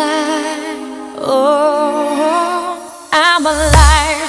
fly. Oh, I'm alive.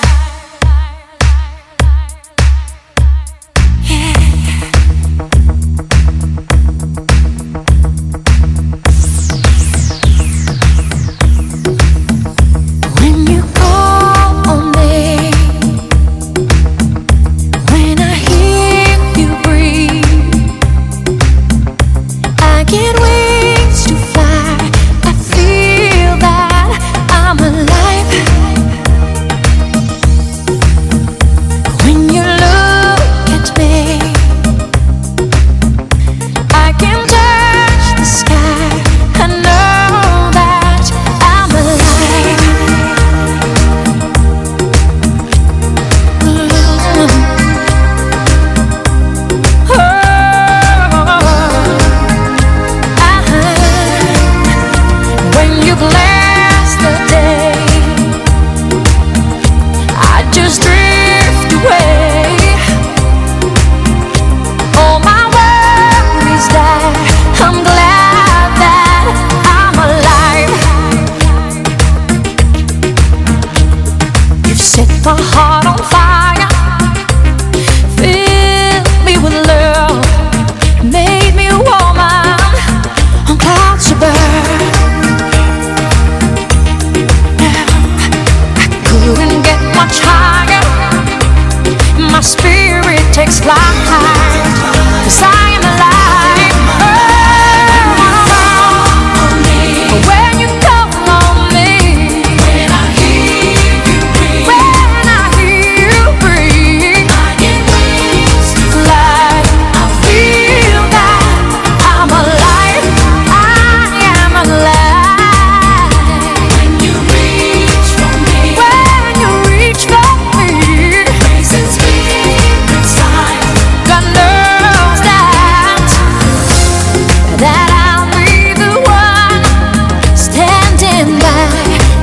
My heart on fire, filled me with love, made me a woman on clouds above. I couldn't get much higher, my spirit takes flight, 'cause I am alive. When you call on me, when I hear you breathe, I get wings to fly. I feel that I'm alive. I am alive. When you reach for me, grace and spirit sign. God knows that I'll be the one standing by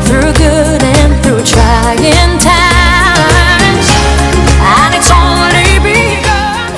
through good and through trying times, and it's only begun.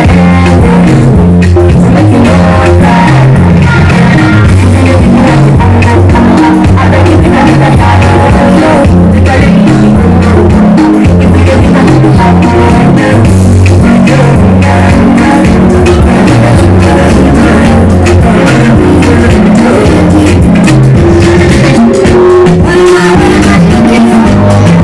I'm alive.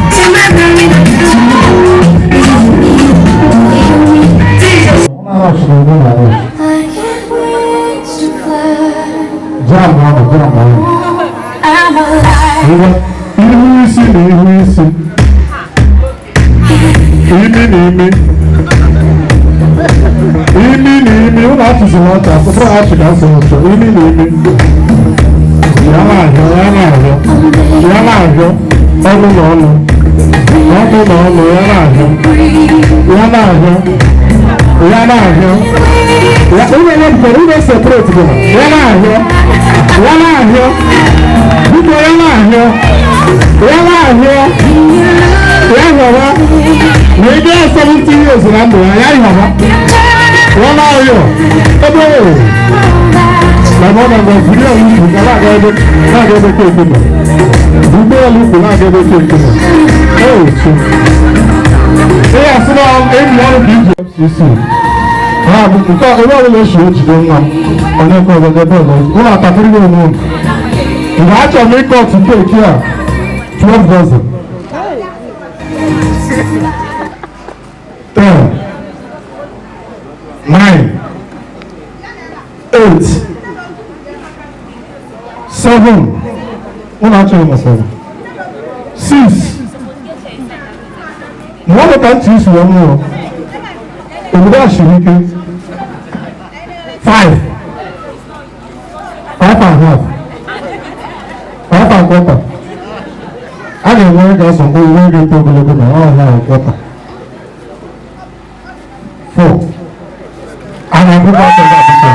Maybe 70 years in Ambo, I have. One hour. Bàbá ọ̀nà ọ̀gbọ̀n fúdí ọ̀hún ìgbà láàgẹ́gẹ́ tó ìgbìmọ̀. Gbogbo olùkọ́ láàgẹ́gẹ́ tó ìgbìmọ̀. Ó ṣe. Ṣé àṣìlọ èyí wọ́n bí ìjọ FCC? Nǹkan olóòrùn lè ṣe òjì ló ń wá. Ọ̀nà ẹ̀kọ́ ọ̀gẹ́gẹ́ bẹ́ẹ̀ lọ. Wọ́n àtàkùn ní òun. Ìwà àjọ mi kọ́ ti dé kí à 12 dozen. 10, 9, 8, 7. Wọ́n náà tún ọmọ 7. 6. Wọ́n lọ kàn tí ì sùn wọ́n mú ọ. Òwúrọ̀ àṣírí ké. 5. 5.5. 5.25. A ga-enwe ego ọsọ owó ego ito ogologo na ọ na ọkwọta. 4. A na-akwụkwọ ọsọ ga-abụcha.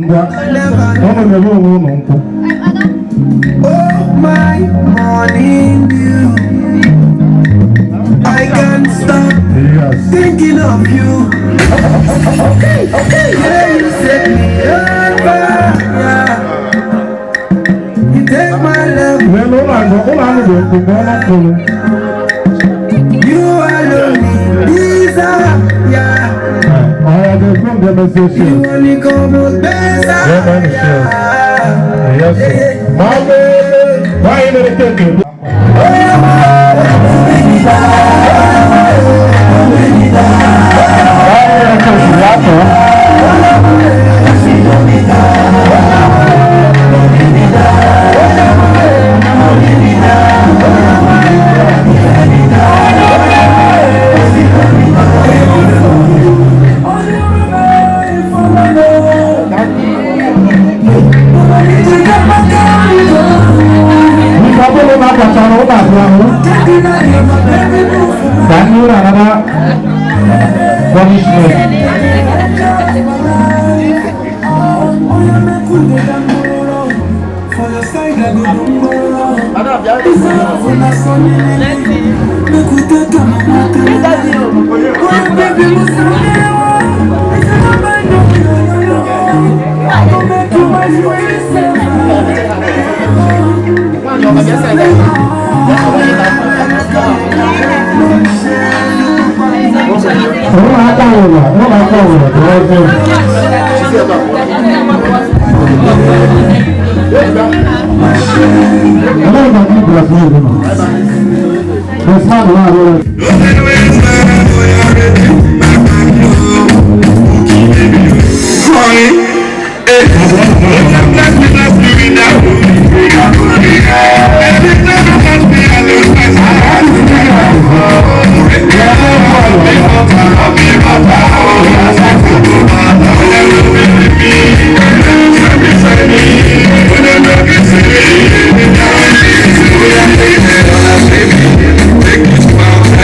Ngwa, ọ na-eme onwe ụlọ nkwụ. Oh my morning dew, I can't stop thinking of you. Yeah, you set me on fire. You take my love. You alone desire. You only come with best. Why you never take it?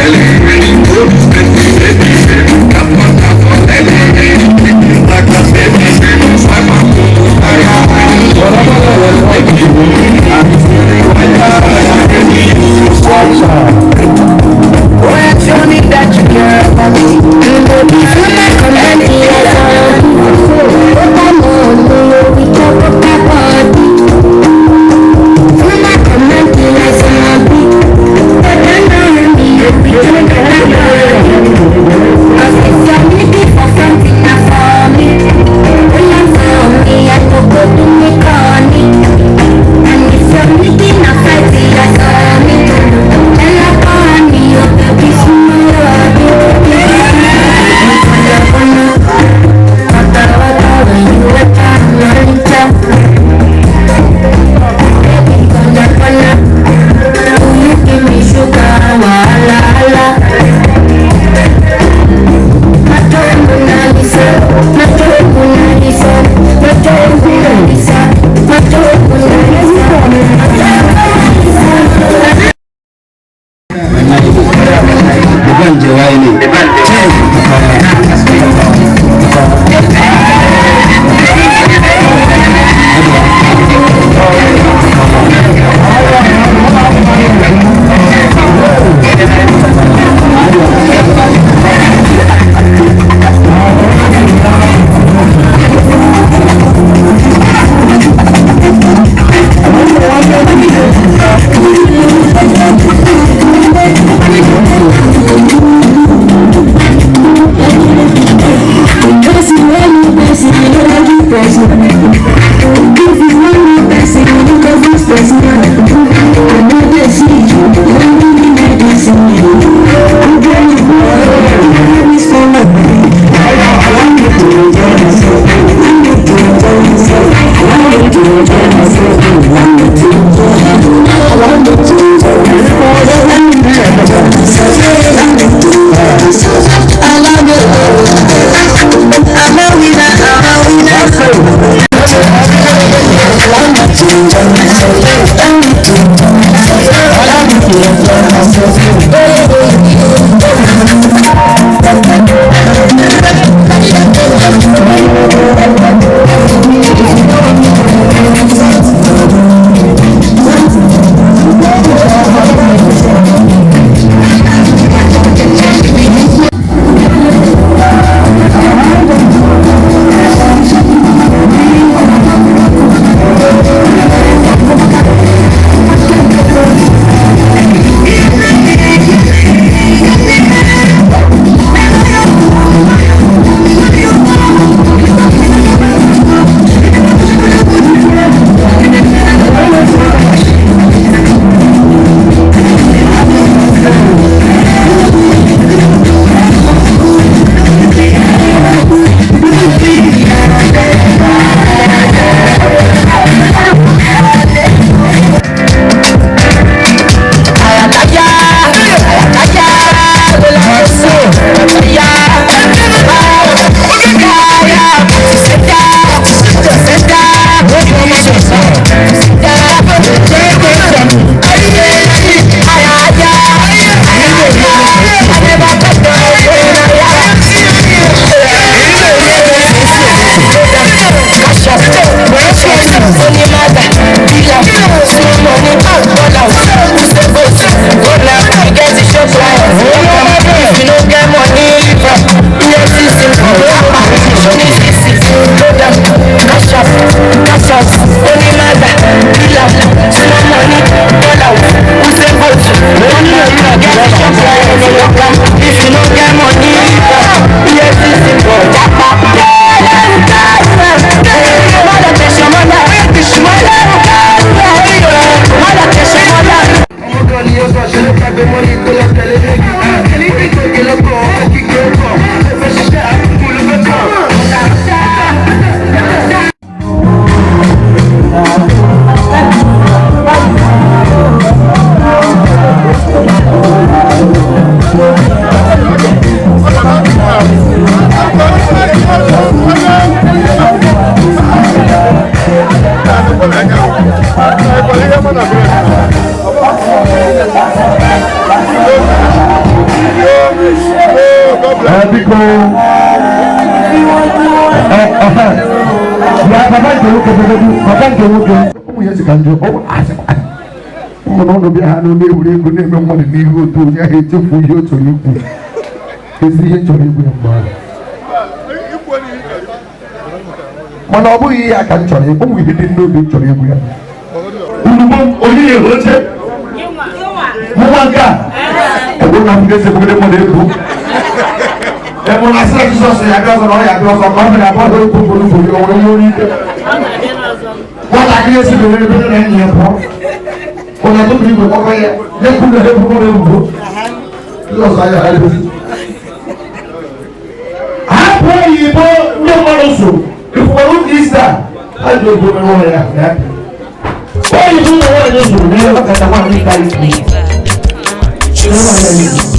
Take ọnụ bịa ha n'ụlọ egwuregwu na-eme mmadụ n'ihu otu onye ahụ echefu ihe o chọrọ ikwu ezi ihe chọrọ ikwu ya mgbe ahụ mana ọ bụghị ihe aka m chọrọ ikwu ụmụ ihe dị n'obi m chọrọ ikwu ya ugbo onye na-ewe oche mụnwa nke a ebe na m ga-ese kwere mmadụ ego ebe na asịra Jizọs ya bịa ọzọ na ọ ya bịa ọzọ ka ọ bịara abụọ okwu bụrụ bụrụ ya onwe nwere ike nwatakịrị esi bere ebe na enyi ya pụọ onye tó bí ìwé kọ́kọ́ yẹ lẹ́kùn lè lẹ́kùn kọ́ lẹ́kùn kọ́ lọ́sọ̀ ayé ayé lórí. àpò òyìnbó ní ọmọlọ́sọ ìfowópamọ́ Easter láti òyìnbó ní wọ́n yà yà. òyìnbó ní wọ́n yẹ sọ̀rọ̀ ní ọ̀rọ̀ kẹta wọn ní káyì kù. ní wọ́n yẹ yìí.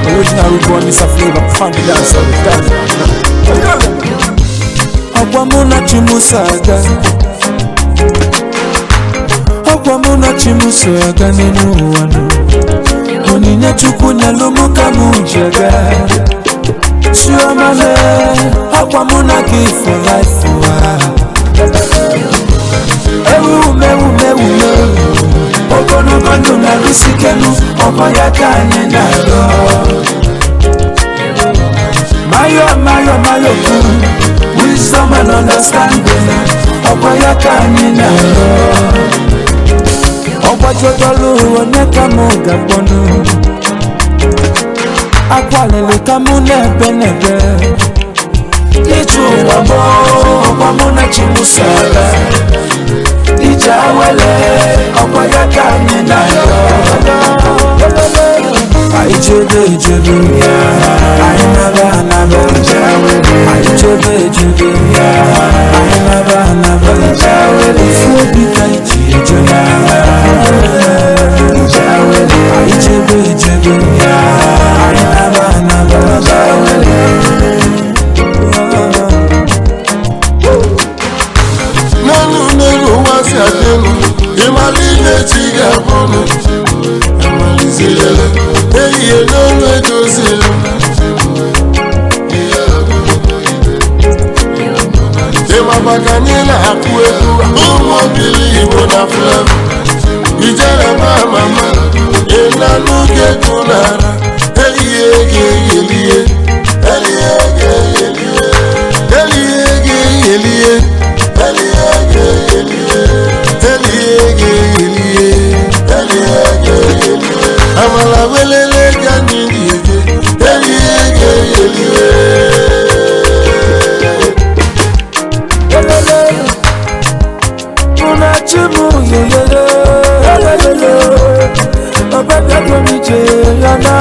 Original root one is a flavor, funky dance all the time. Okwamuna chimusaga, okwamuna chimusaga ninu wano. Oninya chukunya lomuka mujaga. Shuamale, okwamuna give for life. Ewume, okonokono na lusikenu, okoyaka nyenalo. Mayo, wisdom and understanding. Okoyaka nyenalo. Okojodolu oneka muga bonu. Akwalele kamune benebe. Itu wabo, okwamuna chimusala. Ijawale, okoyaka nyenalo. jebe jebe anyị naba naba anyị jebe jebe anyị naba naba ifu obi ka iji eje anyị jebe jebe anyị naba naba n'elu n'elu ụwa si adịnụ ịmara ihe chi ga-abụnụ amalizirele ehihie n'ọnụ edozili ịmabaka anyị na-akụ egwu ụmụ obili Igbo na flevo ijere mama ịnanụ ga-egwu n'ara ehihie ga-eyelie ehihie ga-eyelie ehihie ga-eyelie amala welele ka nini ege ege eliwe una chimu yele baba baba mi je yana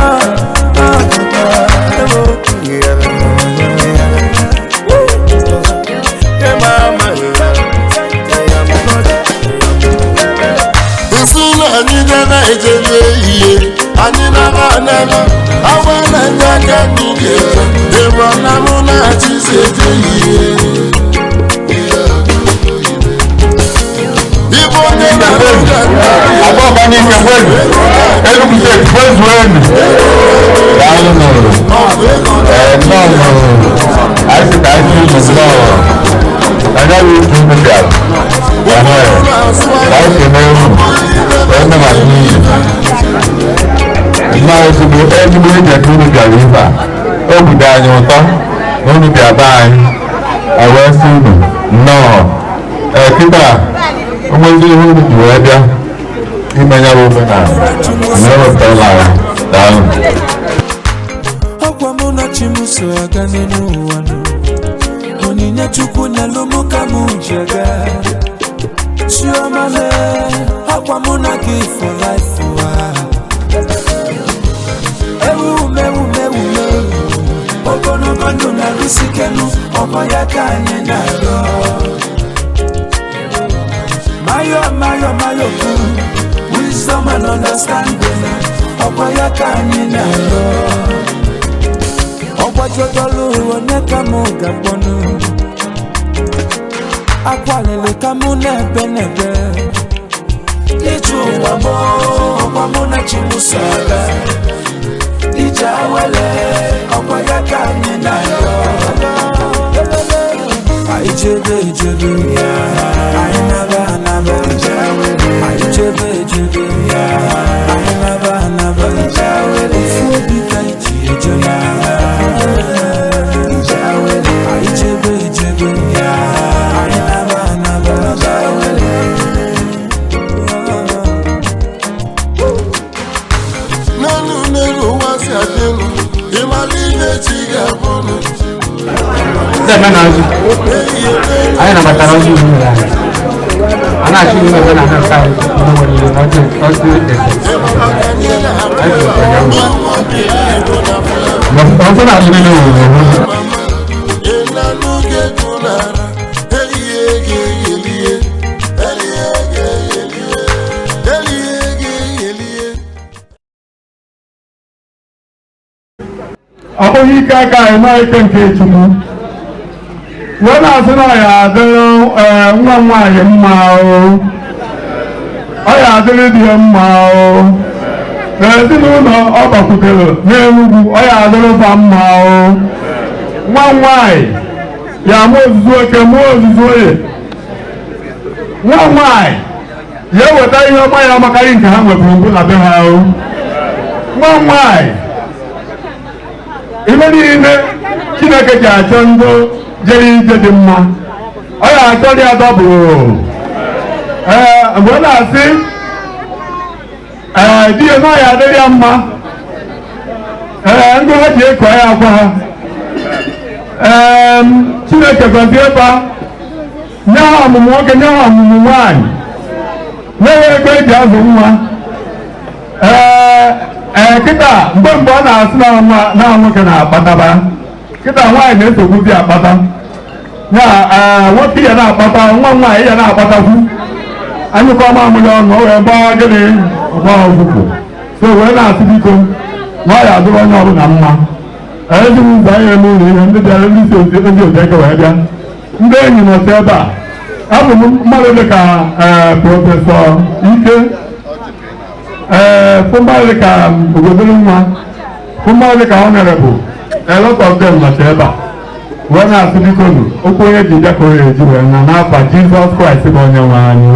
anyị na ejele ihe anyị na-anaba awa na nya ka anyị ga-eje ebe na mụ na-achị si eje ihe ịbụ onye na-abụga ezigbo eji unu bịara ibe a obi dị anyị ụtọ na unu bịa be anyị wee sị unu nnọọ kịta onwezi ihe unu ji wee bịa imenya bụ omenala na ewepụtala anyị daalụ ọkwa mụ na chi m so aga n'ụwa onyinye Chukwu nyelụ mụ ka mụ ji aga chiomale ọkwa mụ na gị for life ụwa ogologo ndụ na-arụsikenu ọkwa ya ka anyị na-arịọ mayo kwu wisdom and understanding ọkwa ya ka anyị na-arịọ ọgbajodolu onye ka mụ ga-akpọnụ akwalili ka mụ na-ebe n'ebe ije ụwa mụ ọkwa mụ na chi mụ so aga ije awele ọkwa ya ka anyị na-arịọ anyị jebe jebe anyị naba naba anyị jebe jebe anyị naba naba ifu obi ka iji eje anyị jebe jebe anyị naba naba n'elu n'elu ụwa si adịnụ ịmara ihe chi ga-abụnụ anyị nabatara ozi uru anyị a na-achị ime ebe na ha nka anyị ọzọ na-azụ niile owuwe ịnanụ ga-egwu n'ara ehihie ga-eyelie ehihie ga-eyelie ehihie ga-eyelie ọ bụghị ike aka anyị na ike nke Chukwu wee na-asị na ọ ya adịrị nwa nwaanyị mma ọ ya adịrị di ya mma na ezinụlọ ọ gbakwutere n'Enugwu ọ ya adịrị ba mma nwa nwaanyị ya ma ozuzu oke ma ozuzu oye nwa nwaanyị ya eweta ihe ọma ya amakarị nke ha nweburu mbụ na be ha nwa nwaanyị ihe niile Chineke ji achọ ndụ jere ije dị mma ọ ya achọ dị adọbụrụ mgbe ọ na-asị di ya na ya adịrị ya mma ndị ha ji ekọ ya akwa ha Chineke gọzie ebe nye ha ọmụmụ nwoke nye ha ọmụmụ nwaanyị nye ha ego eji azụ nwa Kịta mgbe ọ na-asị na nwoke na-akpataba kịta nwaanyị na-esogbuzi akpata ya nwoke ya na-akpata nwa nwaanyị ya na-akpatakwu anyụkọ ọma amụghị ọnụ o wee gbaa gịnị ọgba ọgwụgwụ so wee na-asị biko na ọ ya adụrụ onye ọbụla mma ezi ụzọ anyị eme ụlọ ihe ndị bịara ndị si ndị ojeke wee bịa ndị enyi nọsi ebe a abụ m mmadụ dị ka prọfesọ Ike fụmmadụ dị ka ogodoro nwa fụmmadụ dị ka honorable a lot of them nọsi ebe a wee na-asị biko nụ okwu onye ji bịa ka o eji wee na n'afa Jizọs Kraịst bụ onye nwe anyị.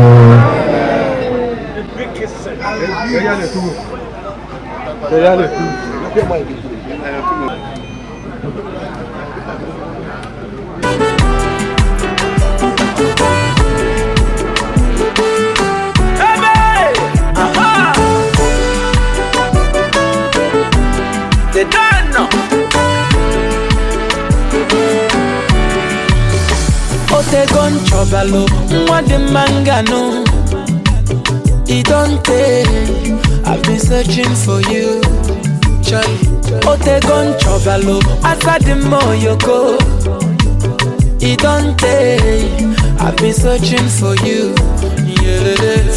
Otegon chobalo, mwade mangano. It don't take. I've been searching for you. Otegon chobalo, asadimo yoko. It don't take. I've been searching for you.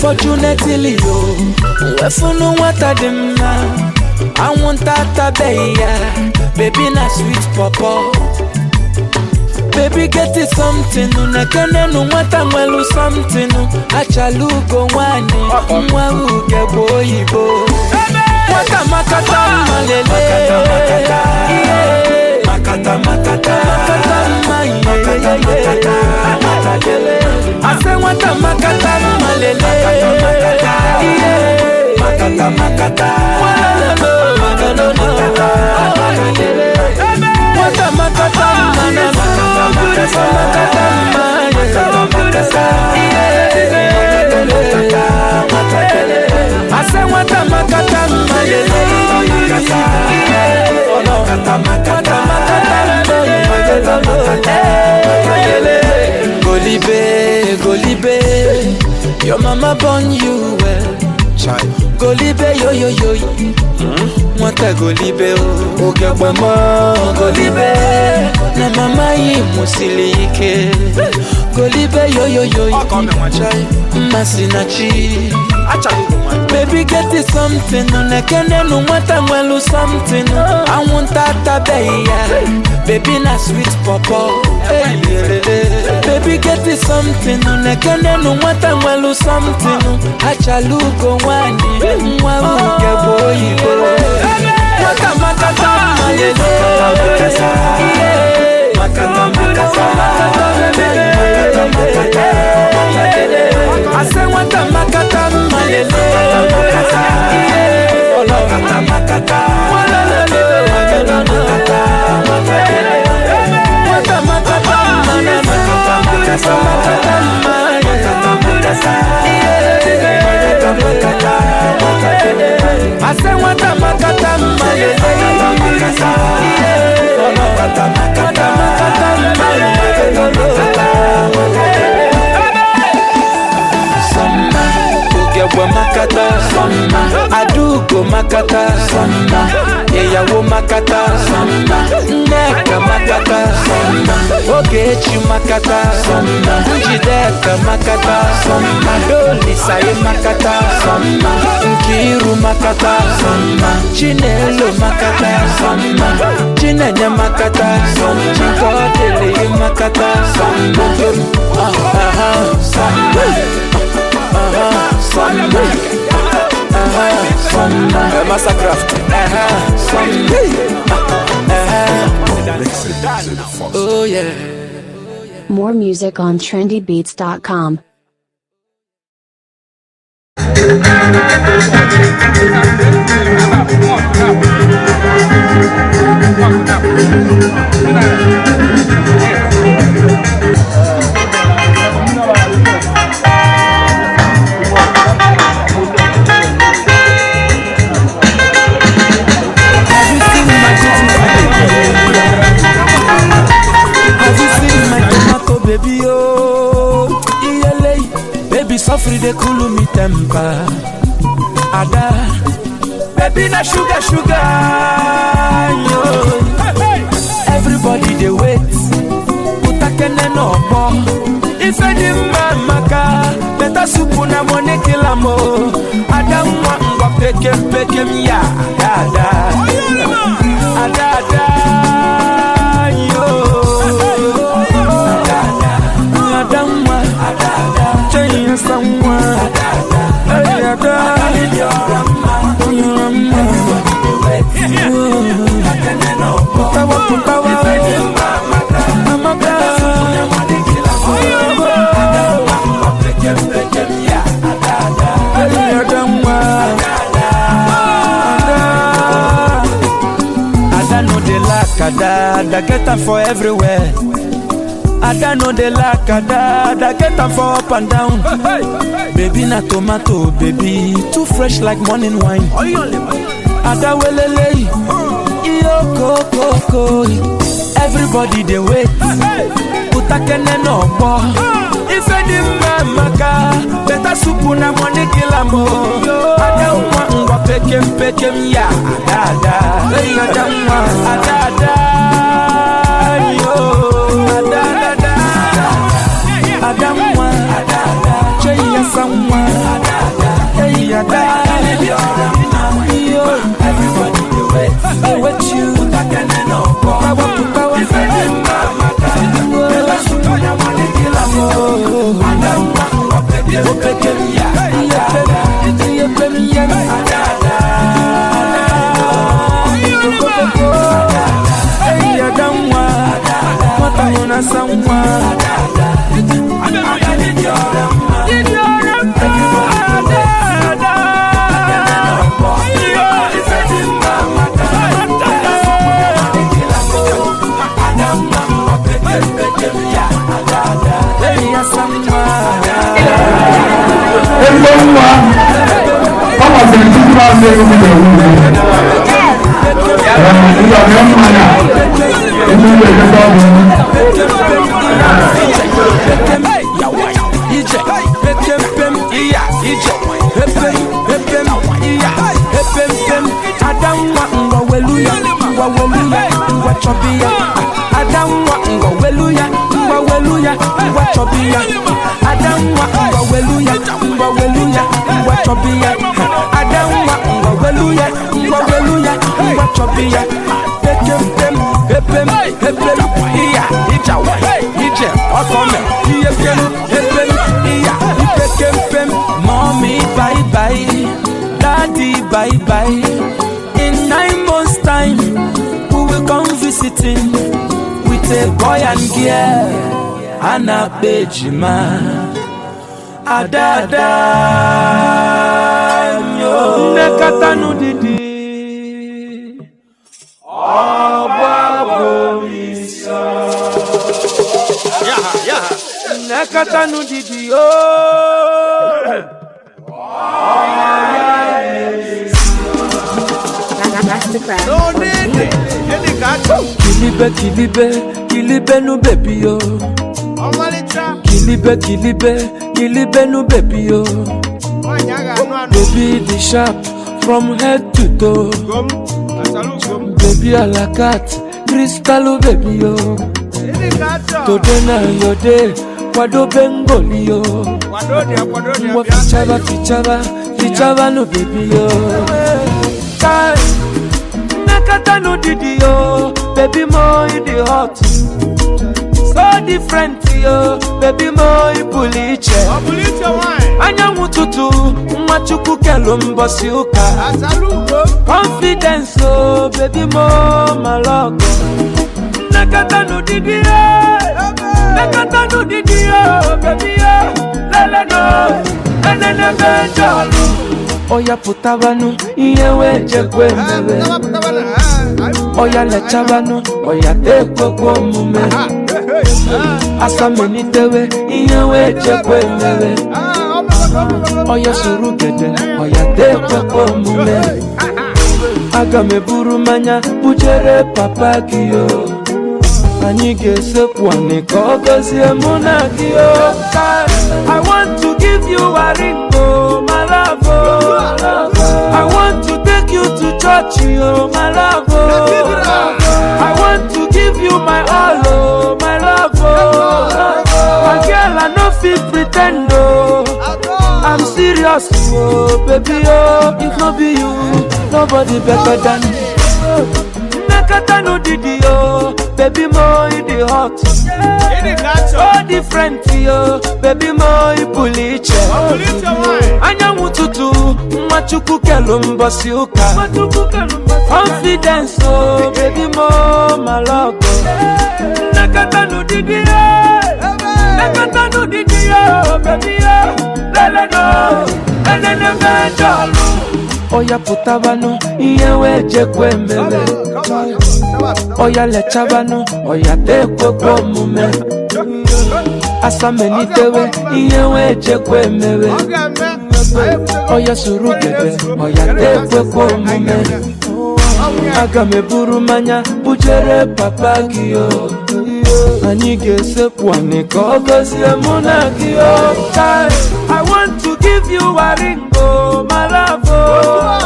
Fortunately, yo, wefunu watadima. I want that baby na sweet papa. Baby get it something, unakene numata mwelu something. Achalugo wani, mwa uge boyibo. Waka makata malele, makata makata, makata makata, ase wata makata malele, makata makata, wata makata mana. Golibe, your mama born you well. Golibe, yo. Mwata Golibe, Golibe, na mama yi musilike. Golibe, yo. Masinachi. Baby get it something, unakene numata mwelu something. I want that baby na sweet papa. Baby get it something, unakene numata mwelu something. Achalugo wani, mwa uge boyibo. Waka makata malele, makata makata, ase wata makata malele, makata makata, wata makata ase wata makata malele. Makata, adugo makata, eyawo makata, neka makata, ogechi makata, njideka makata, doli saye makata, nkiru makata, chinelo makata, chinenya makata, chikodele makata, Massacraft. Oh yeah. More music on trendybeats.com. Baby, oh, baby, suffer de cool me temper. Ada, baby, na sugar, yo. Everybody they wait. Utakene no more. If I didn't maka, better soup na money kill mo. Adam wa pekem ya, ada, yo. Adam wa, change someone. Ada get them for everywhere. Ada know they like ada get them for up and down. Baby na tomato, baby too fresh like morning wine. Ada welele, iyo koko. Everybody they wait. Utakene no bo. If I didn't maka, better soup na money kilamo. Ada ngwa pekem ya, ada, yo, ada mwa, cheya samwa, yo, everybody do it, with you, power, Mommy, bye bye, daddy, bye bye. In 9 months' time, we will come visiting with a boy and girl, Anna Bejima, Adada, yo, Nekatanu Didi, Nekatanu Didi, Kilibe nu baby yo. Kilibe nu baby yo. Baby the sharp from head to toe. Baby a la cat, crystal baby yo. Today na your day, kwado bengoli yo. Mwa fichaba no baby yo. Nakata no didi yo, baby mo in the hot. So different yo, baby mo in puliche. Anya mututu, mwachuku kelumbo siuka. Confidence oh, baby mo maloko. Nakata no didi yo, nakata no didi yo, baby yo. Lele no, enene benjolu. Oya putabanu, iye weje kwe mbebe. Oya lechabanu, oya tekwe kwa mume. Asa menitewe, iye weje kwe mbebe. Oya surugede, oya tekwe kwa mume. Aga meburu manya, bujere papa kiyo. Anige sepwane kogozi emuna kiyo. I want to give you a ring, oh, my love, oh. I want to take you to church, oh my love, oh. I want to give you my all, oh my love, oh. My girl, I no fit pretend, oh. I'm serious, oh baby, oh. If not be you, nobody better than me. Nakata no didi, oh. Baby, mo in the hot. Oh different, oh. Baby, mo in puliche. Anya mututu, machuku kelumba siuka. Confidence, oh baby, mo my love. Nakata no didi, oh. Nakata no didi, oh baby, oh. Lele no, lele no vendalu. Oya putabano, iyewe jekwe mbele. Oya lechabano, oya tekwe kwa mume. Asame nitewe, iyewe jekwe mbele. Oya surugebe, oya tekwe kwa mume. Agame burumanya, bujere papa kiyo. Anige sepwane kogosi emuna kiyo. I want to give you a ring, oh my love, oh.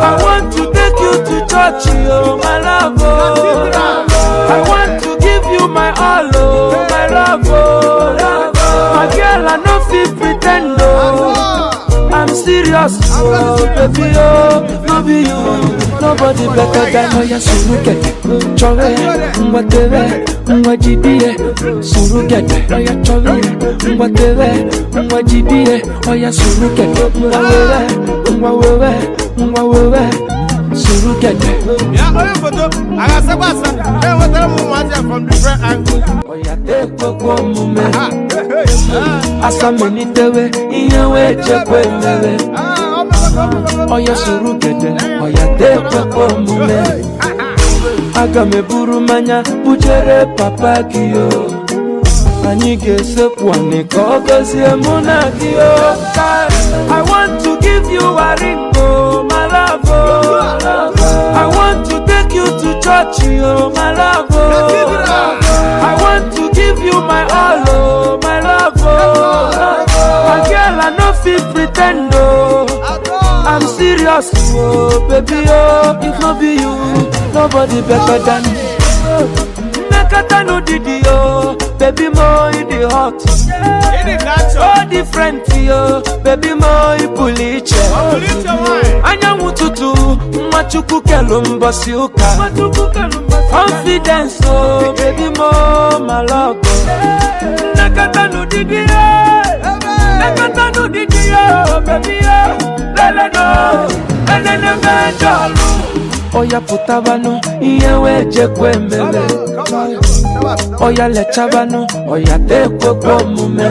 I want to take you to church, oh my love, oh. I want to give you my all, oh my love, oh. My girl, I no fit pretend, oh. I'm serious, oh baby, oh. No be you, nobody better than Oya surugede, chove, mwateve, mwajidie, surugede, Oya chove, mwateve, mwajidie, Oya surugede, mwawewe, surugede. Yeah, oya photo. I got sabasa. Hey, what the moon was from different angles. Oya tekwe kwa mume. Asame nitewe, iyewe jekwe mbele. Oya surugede, oya tekwe kwa mume. Agame burumanya, bujere papa kiyo. Anige sepwane kogosi emuna kiyo. I want to give you a ring, oh my love, oh. I want to take you to church, oh my love, oh. I want to give you my all, oh my love, oh. My girl, I no fit pretend, oh. I'm serious, oh baby, oh. If not be you, nobody better than me. Nakata no didi, oh. Baby, mo in the hot. Oh different, oh. Baby, mo in puliche. Anya mututu, machuku kelumba siuka. Confidence, oh baby, mo my love. Nakata no didi, oh. Nakata no didi, oh baby, oh. Lele no, lele no vendalu. Oya putabano, iyewe jekwe mbele. Oya lechabano, oya tekwe kwa mume.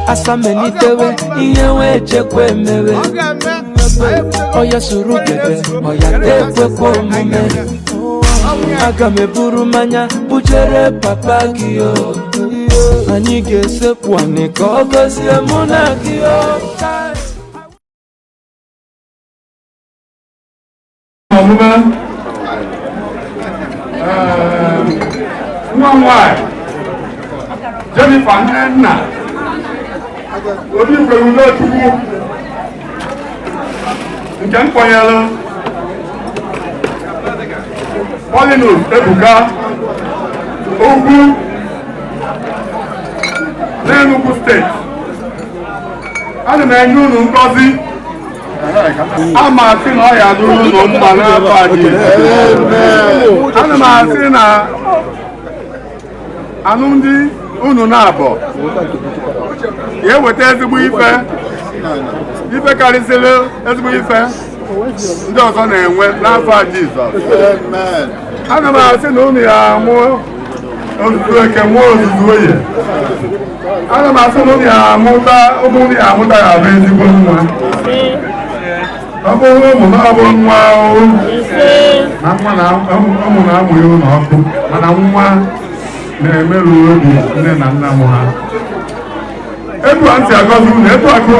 Asame nitewe, iyewe jekwe mbele. Oya surugebe, oya tekwe kwa mume. Agame burumanya, bujere papa kiyo. Anige sepwane kogosi emuna kiyo. Nwa Jennifer Nna obi kwere n'Ochukwu nke mkpọnyelụ Paulinus Ebuka Ogwu n'Enugu steeti. Ana m enye unu ngọzi ama asị na ọ ya adụrụ ụlọ mma n'afọ a ji. Ana m asị na alụmdi unu na-abọ ya eweta ezigbo ife karịsịrị ezigbo ife ndị ọzọ na-enwe n'afọ a Jizọs. Ana m asị na unu ya amụ ozuzu eke nwa ozuzu oye. Ana m asị na unu ya amụta ụmụ unu ya amụta ya bụ ezigbo nwa. Ọ bụrụ ụmụ na ọ bụ nwa na nwa na ụmụ na-amụ ya ụlọ ọkụ mana nwa na-emerụ obi nne na nna m ha. Etu a ntị agọzi unu, etu aka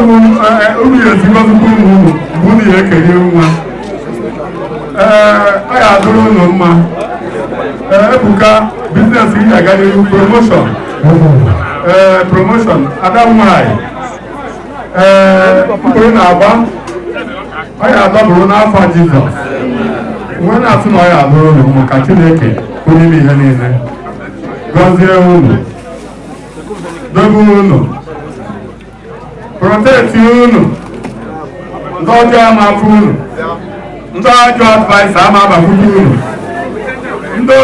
unu ya esi gọzikwa unu mgbe unu ya ekenye nwa. Ọ ya adụrụ unu mma. Ebuka biznes ị ga-aga n'ihu promotion ada nwanyị mkpụrụ na-agba ọ ya adọbụrụ n'afọ Jizọs nwe na-atụ na ọ ya adọrọ unu maka Chineke onye ime ihe niile gọzie unu dobe unu proteti unu ndị ọjọọ ama afọ unu ndị ajọ advaịs ama abakwute unu ndị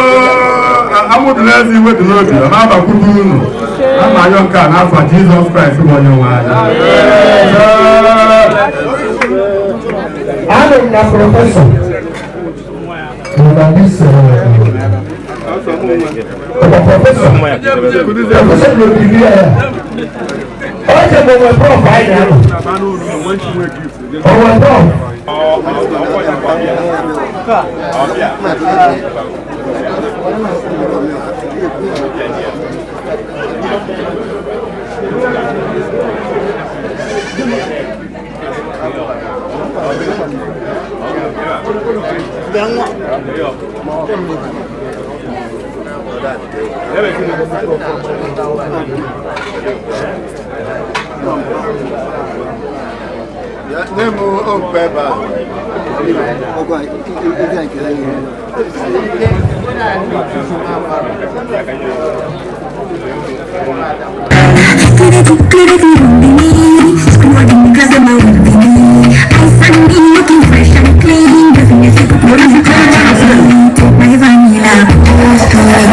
amụdụla eze iwe dị n'obi ọ na-abakwute unu ama ayọ nke a n'afọ Jizọs Kraịst bụ onye nwe anyị. I'm a professor. Professor will be here. All the moment provide now. Nemo Opeba. Looking fresh and clean, definitely put on the clothes. My vanilla,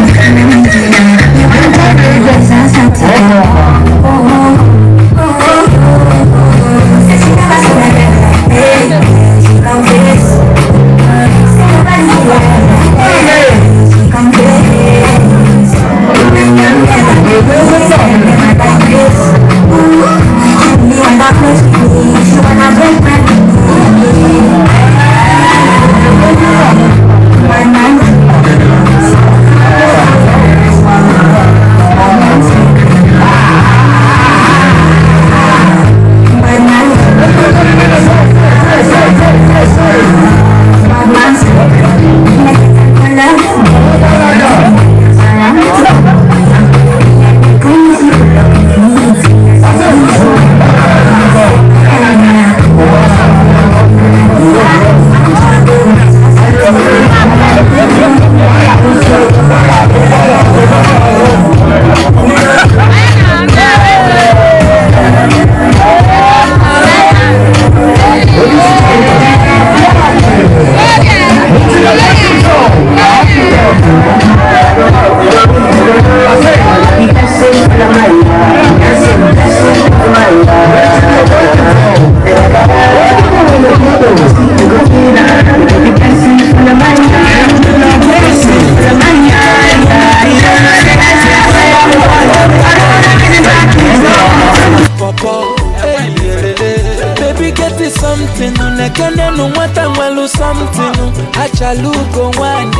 Achaluko wani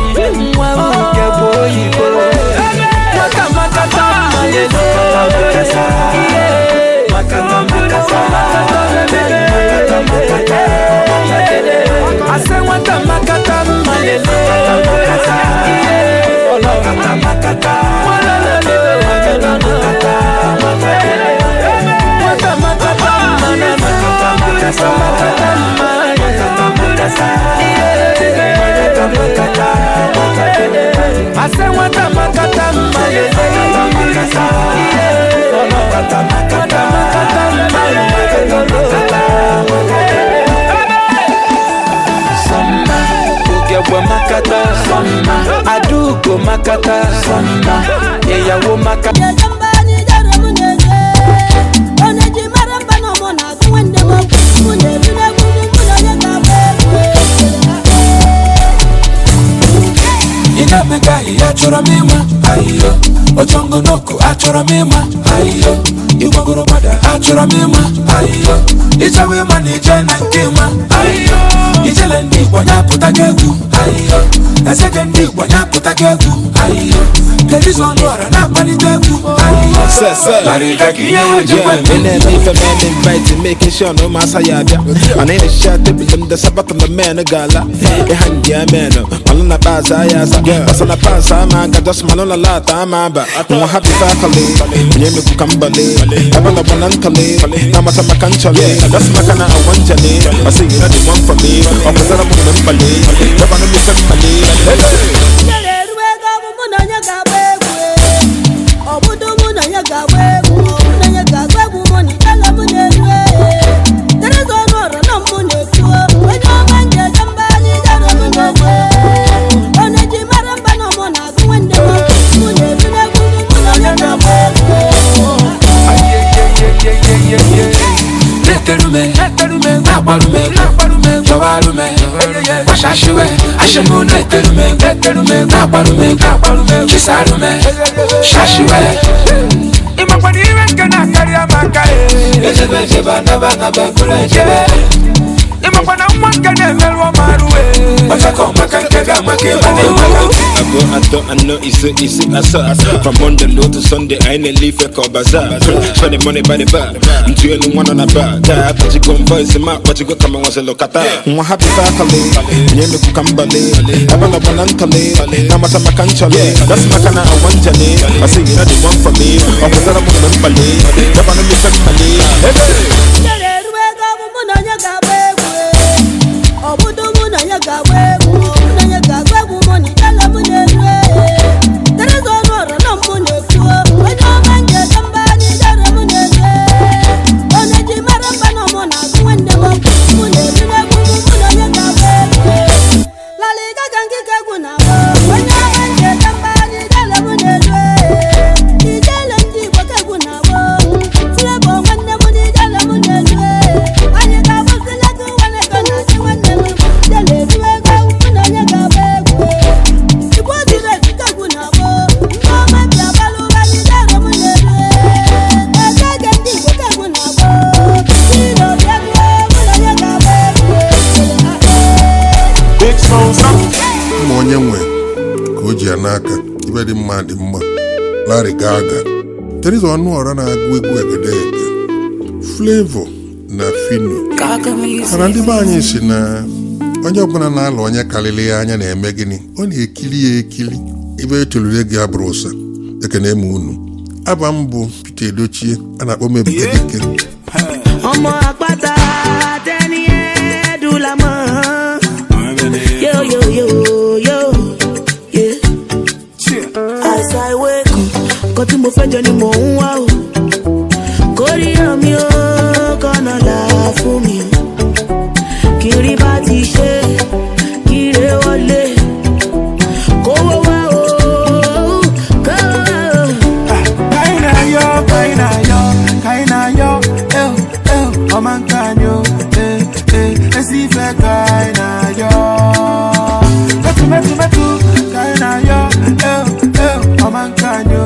mwamuke boyibo Maka makata malele Makata makata Ase wata makata malele Makata makata Adugo makata samba yeyawo makata Inabega achora mima ayo Ochongo noko achora mima ayo Ibogoro bada achora mima ayo Ichawe mani jena nkema ayo Ijele ndi wanya putakegu ayo Eseke ndi wanya putakegu ayo Telizo nwara na panitegu ayo if a man invited, making sure no massa yada. And in a shot, the Sabbath of the man, a gala. A hand, yeah, man. Malona Baza, yes, was on a pass. I'm a just Malona Lata, I'm a happy faculty. Yemi Kambale, I'm a Bonantale, Namata Macanchale, that's Macana, I want to leave. I see you the one for me, or the Zarabu Mali, the Banami Family. I know it's I saw from Monday low to Sunday. I ain't leave a call bazaar. Spending money by the bar. I'm doing one on a bar. But you go voice him out. But you go come and watch a look at that. I'm happy faculty. Yemi Kambale. I'm a Bonantale. Namata Macanchale. That's Macana, I want to leave. I see you the one for me. Or the Zarabu Mali. The Banami Family. Very mad in Larry Gaga. There is one more on a good flavor na fino. And the bany is in on your banana, on your Calilea and a Megani, only a killy, even to Regia Brosa, the Canemunu, Abambo, Pite Ducci, and a woman be Koti mo fẹ́ ni mo ń wá o. Kórìíra mi ó kọ́nà là fún mi. Kiri bá ti ṣe, kiri wọlé. Kówó wá o, kówó wá o. Kaina yo, ọmọ nǹkan yo, esi fẹ́ kaina yo. Mẹ́tu, kaina yo, ọmọ nǹkan yo.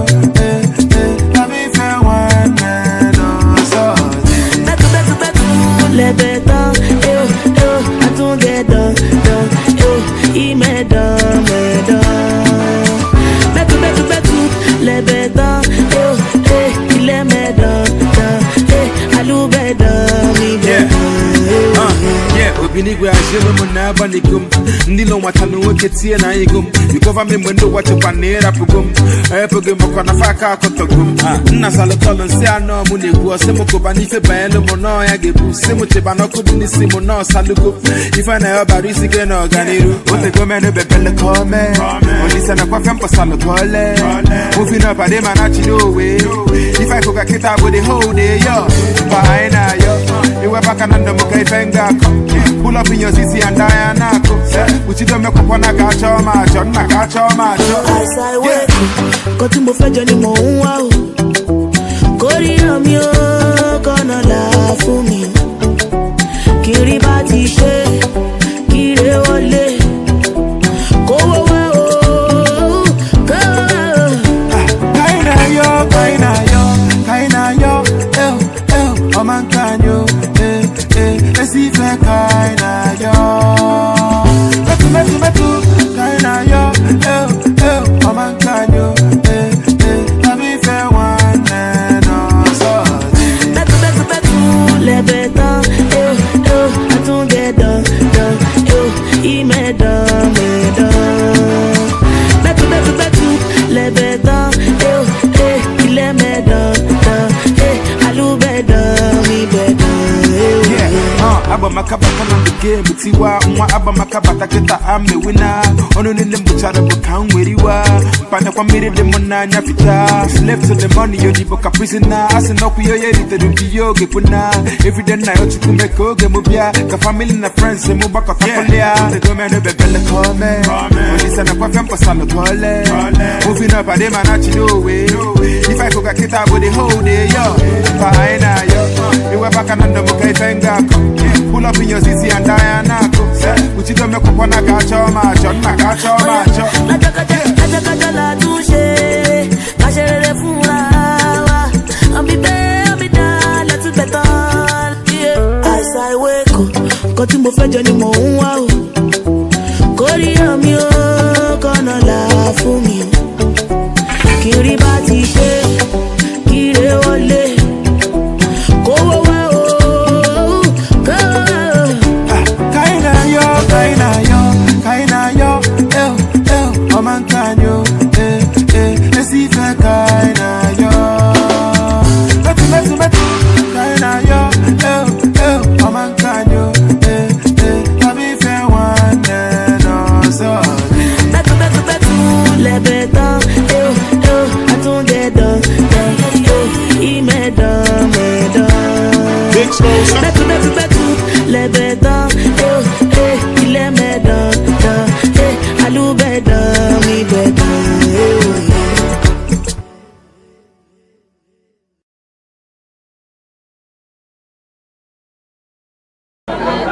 Binigwe ajelo na banikum ndilo watanu weketie na igum you cover me mwendo wache panera pugum pugum kwa nafaka kotogum nna salo tolo nsi ano mu negwu osemo ko bani fe baelo mo no ya gebu semo che banoko bini simo no salugo ifa na yo barisi ke no ganiru ote go me no bebele come only sana kwa fempo salo tole moving up ade manachi no way if I could get out with the whole day yo fine yo you were back and mo kai fenga pull up in your CC and Diana. Which you don't make up on a catch or match on a catch or match. As I wake, got to move for Johnny Mo. Korea Mio, gonna laugh for me. Kiribati she, Kire Wale. Go away, Kaina yo, oh man, can you? Si fe kaina yo, metu, kaina yo, oman kanyo, na mi fe wane makabata on the game, Tiwa, Aba Makabata Keta, I'm the winner. Only in the Buchara Bukang, where you are. Panaka made the Monana Fita. Slave to the money, you're the book a prisoner. As an Okuyo, the Yogi Puna. Every day, I ought to make Oga Mubia, the family and the friends, and Mubaka Takolia. The domain of the Bella Come. Listen, I'm going for Salotole. Moving up, I didn't know way. If I could get out with the whole day, yo. Fine, yo. You were back on the Mukai Tangako. Pull up in your city and Diana. Which you don't make up on a catch or match, on a catch or match. As I wake up, got to move fetch anymore. Wow, Korea, me, gonna laugh for me. Kiribati, Kire, Ole.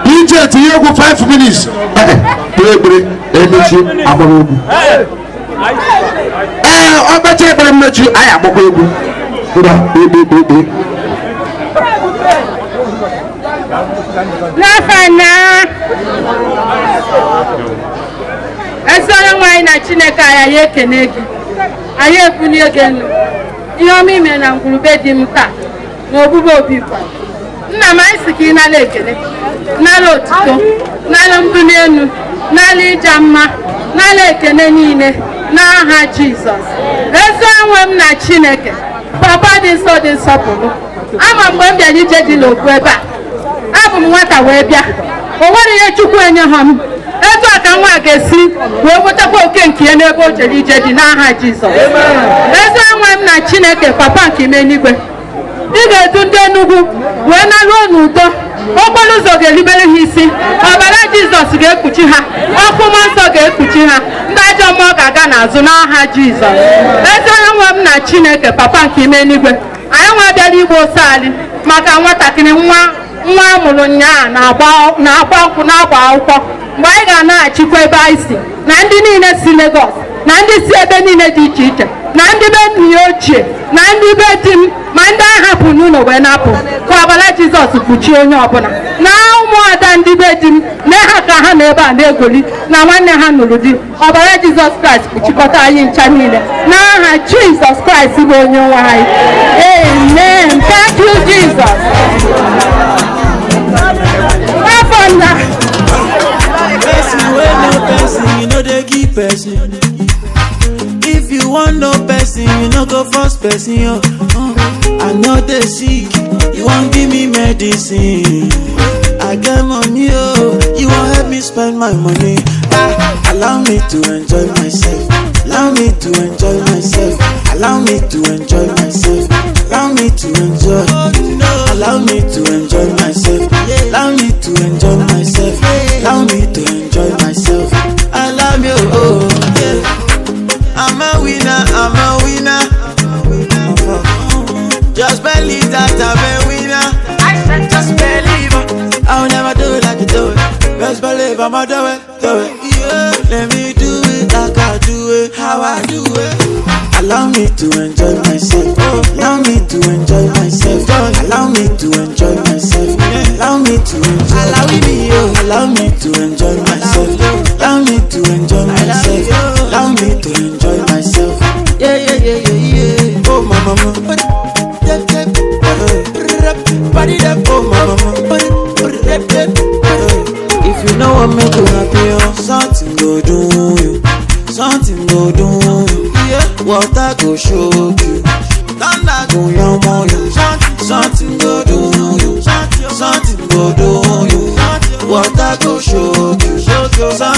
DJ you go 5 minutes. Play energy abogu. O ba che bare mechi aya abogu. Kuda Nafana Esara nwanyị na Chineke aya ya ekene gị. Aya ebuni egenu. Ihe ọma ime na ngwurube dị m taa na obubo obi kwa. Nna m isi ka ị nala ekele. Nala otuto, nala mbuli enu, nala ịja mma, nala ekene niile n'aha Jizọs. Ezi onwe m na Chineke. Papa dị nsọ dị nsọpụrụ. Ama mgbe m bịara ije dị n'okwu ebe a. Abụ m nwata wee bịa. O nwere ihe Chukwu enye ha m. Etu a ka nwa ga-esi wee nwetakwa oke nke ya n'ebe o jere ije dị n'aha Jizọs. Ezi onwe m na Chineke, papa nke ime n'igwe. Ị ga-edu ndị Enugu wee naruo n'udo. Okporo ụzọ ga-eribere ha isi. Ọbara Jizọs ga-ekpuchi ha. Ọkụ mmụọ nsọ ga-ekpuchi ha. Ndị ajọ mmụọ ga-aga n'azụ n'aha Jizọs. Ezi onwe m na Chineke, papa nke ime n'igwe. Anyị nwa bịara igbo ose anyị maka nwatakịrị nwa amụrụ nyaa na-agba nkwụ na-agba akwụkwọ. Mgbe anyị ga-anaghachikwa ebe anyị si na ndị niile si Lagos na ndị si ebe niile dị iche iche na ndị be nna ya ochie na ndị be di m ma ndị ahapụ n'ụlọ wee napụ ka ọbara Jizọs kpuchie onye ọbụla na ụmụada ndị be di m na ha ka ha na ebe a na-egoli na nwanne ha nụrụ di. Ọbara Jizọs Kraịst kpuchikọta anyị ncha niile n'aha Jizọs Kraịst bụ onye nwe anyị. Amen. Thank you, Jesus. You know they give person. If you want no person, you know go first person. Yo. I know they sick. You won't give me medicine. I get money, oh. You won't help me spend my money. Allow me to enjoy myself. Allow me to enjoy myself. Allow me to enjoy myself. Allow me to enjoy. Allow me to enjoy myself. Allow me to enjoy myself. Allow me to enjoy myself. I love you, oh yeah. I'm a winner, I'm a winner. Just believe that I'm a winner. I said just believe. I'll never do it like you do it. Just believe I'ma do it, do it. Yeah. Let me do it like I do it, how I do it. Allow me to enjoy myself. Allow me to enjoy myself. Allow me to enjoy myself. Allow me to enjoy. Allow me to enjoy myself. Allow me to enjoy myself. Allow me to enjoy myself. Yeah, yeah, yeah, yeah, yeah. Oh, my mama. Oh, my mama. If you know what make you happy, something go do you. Something go do you. Water go show you. Thunder go yam on you. Something go do you. Something go do you. I go show you.